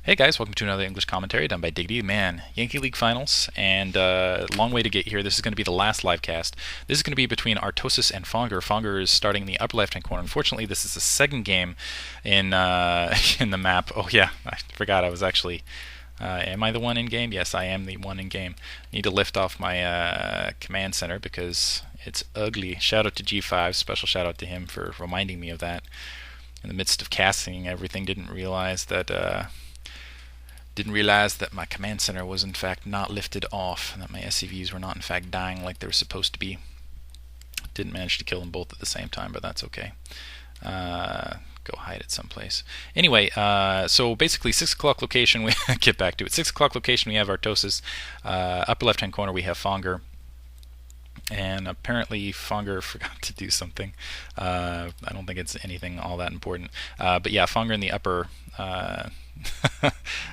Hey guys, welcome to another English commentary done by Diggity. Man, Yankee League Finals, and long way to get here. This is going to be the last live cast. This is going to be between Artosis and Fonger. Fonger is starting in the upper left-hand corner. Unfortunately, this is the second game in in the map. Oh yeah, I forgot I was actually. Am I the one in game? Yes, I am the one in game. Need to lift off my command center because it's ugly. Shout out to G5. Special shout out to him for reminding me of that. In the midst of casting everything, didn't realize that my command center was in fact not lifted off, and that my SCVs were not in fact dying like they were supposed to be. Didn't manage to kill them both at the same time, but that's okay. Go hide it someplace. Anyway, so basically 6 o'clock location, we get back to it. 6 o'clock location, we have Artosis. Upper left hand corner, we have Fonger. And apparently Fonger forgot to do something. I don't think it's anything all that important. But yeah, Fonger in the upper.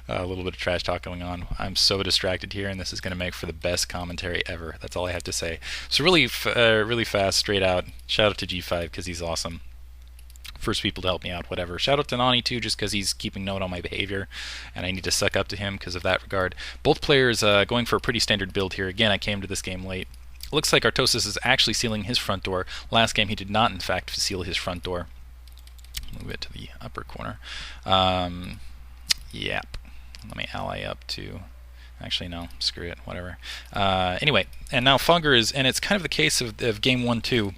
A little bit of trash talk going on. I'm so distracted here, and this is going to make for the best commentary ever. That's all I have to say. So really fast, straight out. Shout out to G5 because he's awesome. First people to help me out, whatever. Shout out to Nani too, just because he's keeping note on my behavior, and I need to suck up to him because of that regard. Both players going for a pretty standard build here. Again, I came to this game late. Looks like Artosis is actually sealing his front door. Last game he did not, in fact, seal his front door. Move it to the upper corner. Yep. Let me ally up to... Actually, no. Screw it. Whatever. Anyway, and now Fonger is... And it's kind of the case of game 1-2.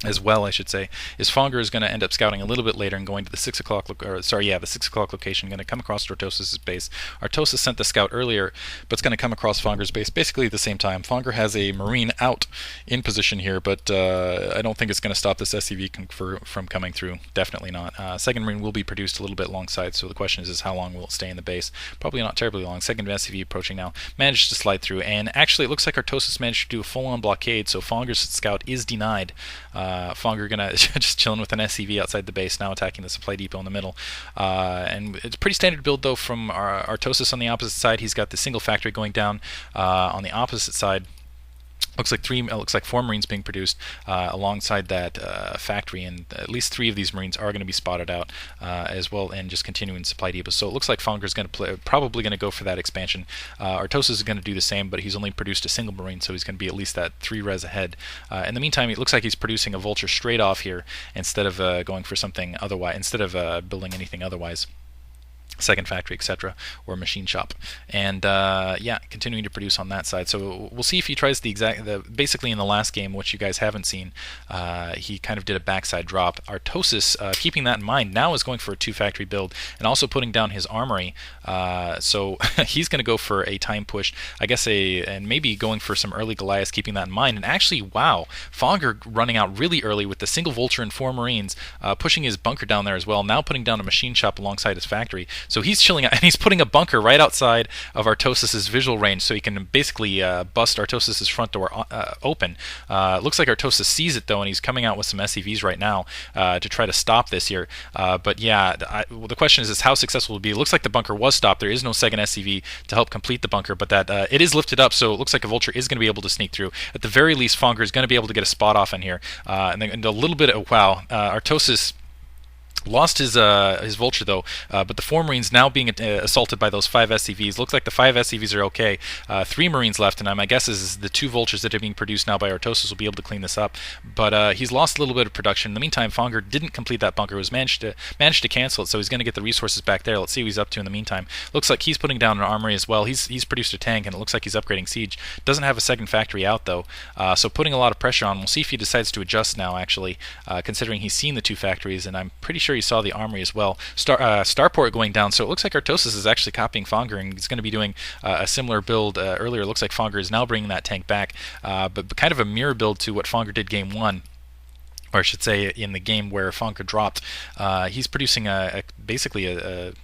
As well, I should say, is Fonger is going to end up scouting a little bit later and going to the 6 o'clock, the 6 o'clock location, going to come across Artosis' base. Artosis sent the scout earlier, but it's going to come across Fonger's base basically at the same time. Fonger has a Marine out in position here, but I don't think it's going to stop this SCV from coming through. Definitely not. Second Marine will be produced a little bit alongside, so the question is how long will it stay in the base? Probably not terribly long. Second SCV approaching now. Managed to slide through, and actually it looks like Artosis managed to do a full-on blockade, so Fonger's scout is denied. Fonger gonna just chilling with an SCV outside the base, now attacking the supply depot in the middle. And it's a pretty standard build though from Artosis on the opposite side. He's got the single factory going down. On the opposite side, looks like 4 Marines being produced alongside that factory, and at least 3 of these Marines are going to be spotted out as well, and just continuing supply depots. So it looks like Fonger's going to probably going to go for that expansion. Artosis is going to do the same, but he's only produced a single Marine, so he's going to be at least that 3 res ahead. In the meantime, it looks like he's producing a Vulture straight off here instead of going for something otherwise, instead of building anything otherwise. Second factory, etc., or machine shop, and yeah, continuing to produce on that side. So we'll see if he tries basically in the last game, which you guys haven't seen, he kind of did a backside drop. Artosis, keeping that in mind, now is going for a 2 factory build and also putting down his armory. So he's going to go for a time push, I guess, and maybe going for some early Goliaths, keeping that in mind. And actually, wow, Fonger running out really early with the single Vulture and 4 Marines, pushing his bunker down there as well. Now putting down a machine shop alongside his factory. So he's chilling out, and he's putting a bunker right outside of Artosis' visual range, so he can basically bust Artosis' front door open. Looks like Artosis sees it though, and he's coming out with some SCVs right now to try to stop this here. But yeah, the question is how successful will it be? It looks like the bunker was stopped. There is no second SCV to help complete the bunker, but that it is lifted up, so it looks like a Vulture is going to be able to sneak through. At the very least, Fonger is going to be able to get a spot off in here, and a little bit of wow, Artosis lost his Vulture though, but the 4 Marines now being assaulted by those 5 SCVs. Looks like the 5 SCVs are okay. 3 Marines left, and my guess is the 2 Vultures that are being produced now by Artosis will be able to clean this up. But he's lost a little bit of production. In the meantime, Fonger didn't complete that bunker. Was managed to cancel it, so he's going to get the resources back there. Let's see what he's up to in the meantime. Looks like he's putting down an armory as well. He's produced a tank, and it looks like he's upgrading siege. Doesn't have a second factory out though, so putting a lot of pressure on. We'll see if he decides to adjust now. Actually, considering he's seen the 2 factories, and I'm pretty sure he saw the armory as well. Starport going down, so it looks like Artosis is actually copying Fonger, and he's going to be doing a similar build. Earlier, it looks like Fonger is now bringing that tank back, but kind of a mirror build to what Fonger did game 1. Or I should say, in the game where Fonger dropped. He's producing basically a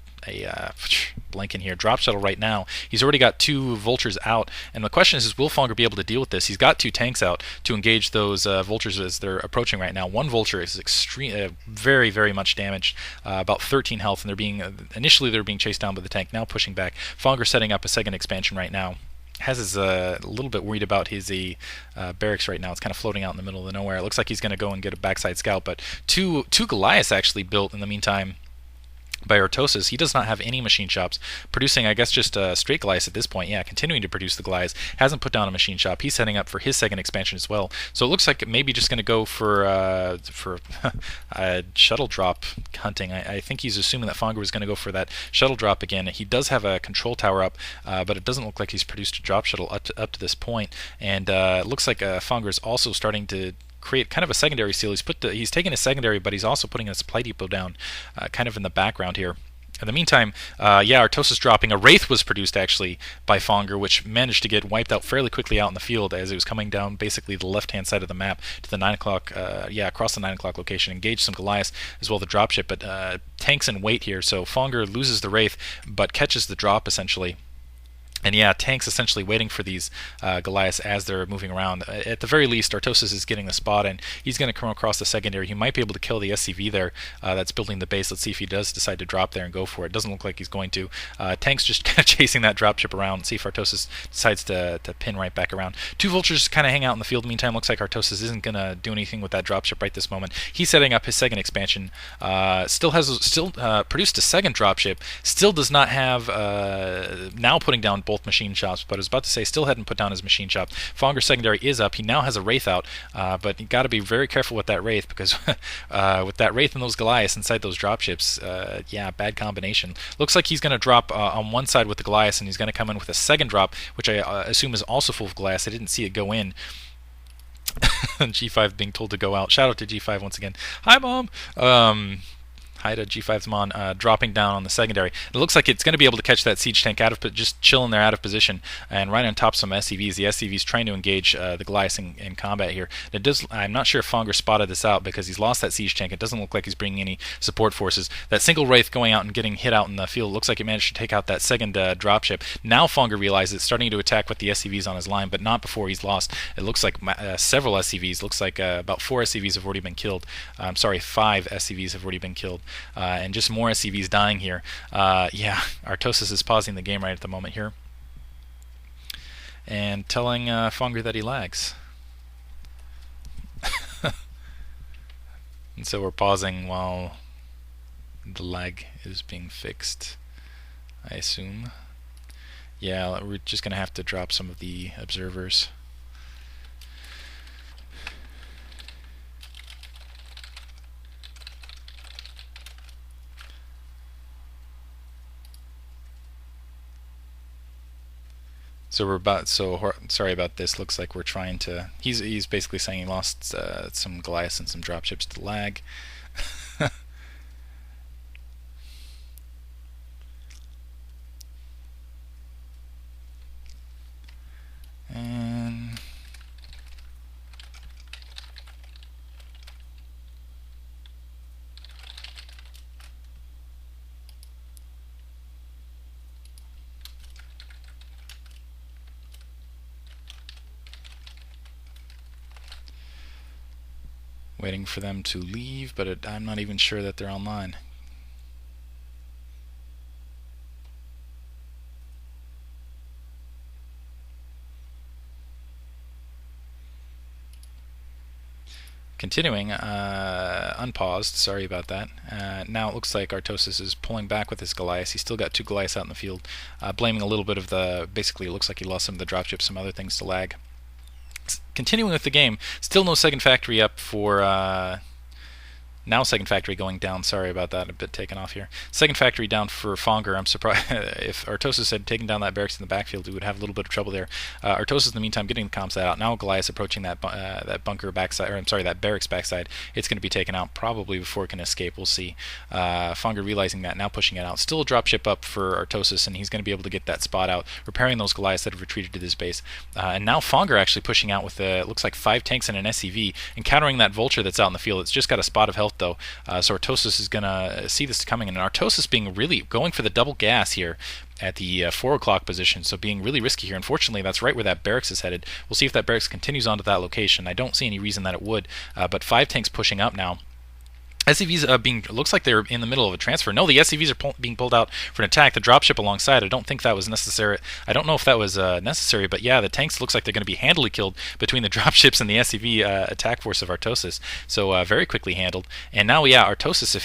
blank in here, drop shuttle right now. He's already got 2 Vultures out, and the question is will Fonger be able to deal with this? He's got 2 tanks out to engage those Vultures as they're approaching right now. 1 Vulture is very much damaged, about 13 health, and initially they're being chased down by the tank, now pushing back. Fonger setting up a second expansion right now. Has his a little bit worried about his barracks right now. It's kind of floating out in the middle of nowhere. It looks like he's going to go and get a backside scout, but two Goliaths actually built in the meantime by Artosis. He does not have any machine shops, producing, I guess, just straight Goliath at this point. Yeah, continuing to produce the Goliath. Hasn't put down a machine shop. He's setting up for his second expansion as well. So it looks like maybe just going to go for shuttle drop hunting. I think he's assuming that Fonger was going to go for that shuttle drop again. He does have a control tower up, but it doesn't look like he's produced a drop shuttle up to this point. And it looks like Fonger is also starting to create kind of a secondary seal. He's taking a secondary, but he's also putting a supply depot down kind of in the background here. In the meantime, Artosis dropping. A Wraith was produced actually by Fonger, which managed to get wiped out fairly quickly out in the field as it was coming down basically the left-hand side of the map to the 9 o'clock, across the 9 o'clock location. Engaged some Goliaths as well, the dropship, but tanks in wait here. So Fonger loses the Wraith, but catches the drop essentially. And yeah, tanks essentially waiting for these Goliaths as they're moving around. At the very least, Artosis is getting the spot, and he's going to come across the secondary. He might be able to kill the SCV there that's building the base. Let's see if he does decide to drop there and go for it. Doesn't look like he's going to. Tanks just kind of chasing that dropship around. See if Artosis decides to pin right back around. Two vultures kind of hang out in the field. Meantime, looks like Artosis isn't going to do anything with that dropship right this moment. He's setting up his second expansion. Still produced a second dropship. Still does not have. Now putting down both machine shops, but I was about to say still hadn't put down his machine shop. Fonger's secondary is up. He now has a Wraith out, but you got to be very careful with that Wraith, because with that Wraith and those Goliaths inside those dropships, bad combination. Looks like he's going to drop on one side with the Goliaths, and he's going to come in with a second drop, which I assume is also full of Goliaths. I didn't see it go in. G5 being told to go out. Shout out to G5 once again. Hi, Mom! Hi to G5's Mon, dropping down on the secondary. It looks like it's going to be able to catch that siege tank just chilling there out of position, and right on top of some SCVs. The SCVs trying to engage the Goliaths in combat here. I'm not sure if Fonger spotted this out because he's lost that siege tank. It doesn't look like he's bringing any support forces. That single Wraith going out and getting hit out in the field looks like it managed to take out that second dropship. Now Fonger realizes it's starting to attack with the SCVs on his line, but not before he's lost. It looks like several SCVs. Looks like about 4 SCVs have already been killed. 5 SCVs have already been killed. And just more SCVs dying here. Artosis is pausing the game right at the moment here and telling Fonger that he lags. And so we're pausing while the lag is being fixed, I assume. Yeah, we're just going to have to drop some of the observers. So sorry about this. Looks like we're trying to. He's basically saying he lost some Goliaths and some dropships to lag. And waiting for them to leave, but I'm not even sure that they're online. Continuing, unpaused, sorry about that. Now it looks like Artosis is pulling back with his Goliaths. He's still got 2 Goliaths out in the field, blaming a little bit of basically it looks like he lost some of the dropships, some other things to lag. Continuing with the game, still no second factory up for now second factory going down. Sorry about that, a bit taken off here. Second factory down for Fonger. I'm surprised if Artosis had taken down that barracks in the backfield, we would have a little bit of trouble there. Artosis in the meantime getting the comms out. Now Goliath's approaching that bunker backside, or I'm sorry, that barracks backside. It's going to be taken out probably before it can escape. We'll see. Fonger realizing that, now pushing it out. Still a dropship up for Artosis, and he's going to be able to get that spot out, repairing those Goliaths that have retreated to this base. And now Fonger actually pushing out with looks like 5 tanks and an SCV, encountering that vulture that's out in the field. It's just got a spot of health though, so Artosis is going to see this coming, and Artosis being really going for the double gas here at the 4 o'clock position, so being really risky here. Unfortunately, that's right where that barracks is headed. We'll see if that barracks continues onto that location. I don't see any reason that it would, but 5 tanks pushing up now. SCVs looks like they're in the middle of a transfer. No, the SCVs are being pulled out for an attack. The dropship alongside, I don't think that was necessary. I don't know if that was necessary, but yeah, the tanks looks like they're going to be handily killed between the dropships and the SCV attack force of Artosis. So very quickly handled. And now, yeah, Artosis, if he